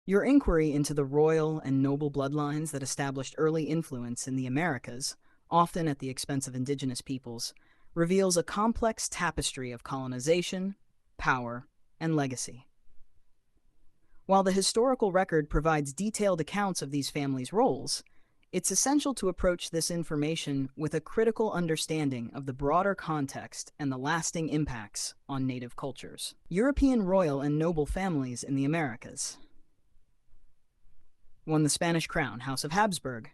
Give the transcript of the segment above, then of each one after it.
Your inquiry into the royal and noble bloodlines that established early influence in the Americas, often at the expense of indigenous peoples, reveals a complex tapestry of colonization, power, and legacy. While the historical record provides detailed accounts of these families' roles, it's essential to approach this information with a critical understanding of the broader context and the lasting impacts on native cultures. European royal and noble families in the Americas. 1. The Spanish crown, House of Habsburg.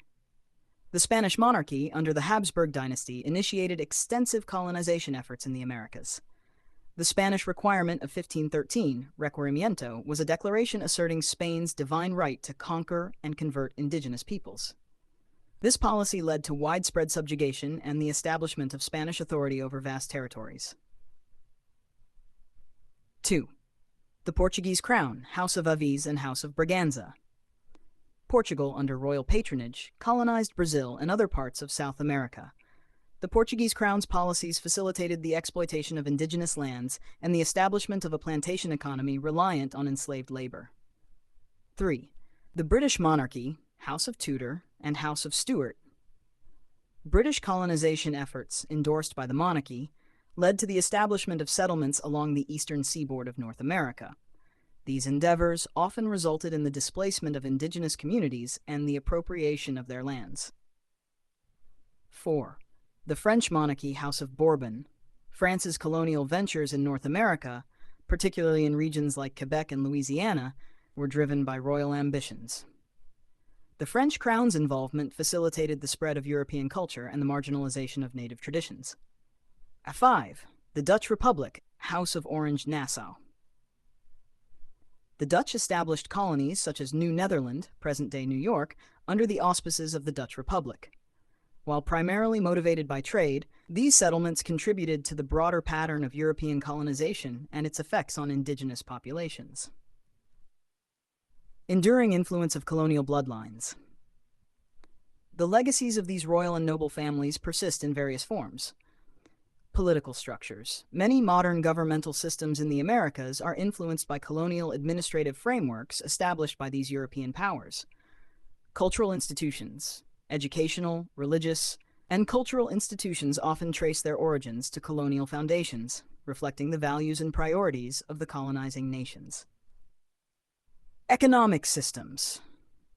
The Spanish monarchy, under the Habsburg dynasty, initiated extensive colonization efforts in the Americas. The Spanish requirement of 1513, Requerimiento, was a declaration asserting Spain's divine right to conquer and convert indigenous peoples. This policy led to widespread subjugation and the establishment of Spanish authority over vast territories. 2. The Portuguese crown, House of Aviz and House of Braganza. Portugal, under royal patronage, colonized Brazil and other parts of South America. The Portuguese crown's policies facilitated the exploitation of indigenous lands and the establishment of a plantation economy reliant on enslaved labor. 3. The British monarchy, House of Tudor, and House of Stuart. British colonization efforts, endorsed by the monarchy, led to the establishment of settlements along the eastern seaboard of North America. These endeavors often resulted in the displacement of indigenous communities and the appropriation of their lands. 4. The French monarchy, House of Bourbon. France's colonial ventures in North America, particularly in regions like Quebec and Louisiana, were driven by royal ambitions. The French crown's involvement facilitated the spread of European culture and the marginalization of native traditions. 5. The Dutch Republic, House of Orange-Nassau. The Dutch established colonies such as New Netherland, present-day New York, under the auspices of the Dutch Republic. While primarily motivated by trade, these settlements contributed to the broader pattern of European colonization and its effects on indigenous populations. Enduring influence of colonial bloodlines. The legacies of these royal and noble families persist in various forms. Political structures. Many modern governmental systems in the Americas are influenced by colonial administrative frameworks established by these European powers. Cultural institutions. Educational, religious, and cultural institutions often trace their origins to colonial foundations, reflecting the values and priorities of the colonizing nations. Economic systems.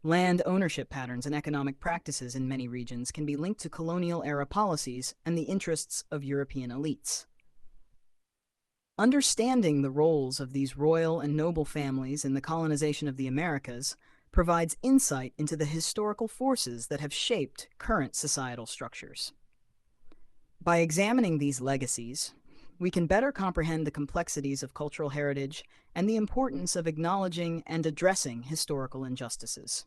Land ownership patterns and economic practices in many regions can be linked to colonial-era policies and the interests of European elites. Understanding the roles of these royal and noble families in the colonization of the Americas provides insight into the historical forces that have shaped current societal structures. By examining these legacies, we can better comprehend the complexities of cultural heritage and the importance of acknowledging and addressing historical injustices.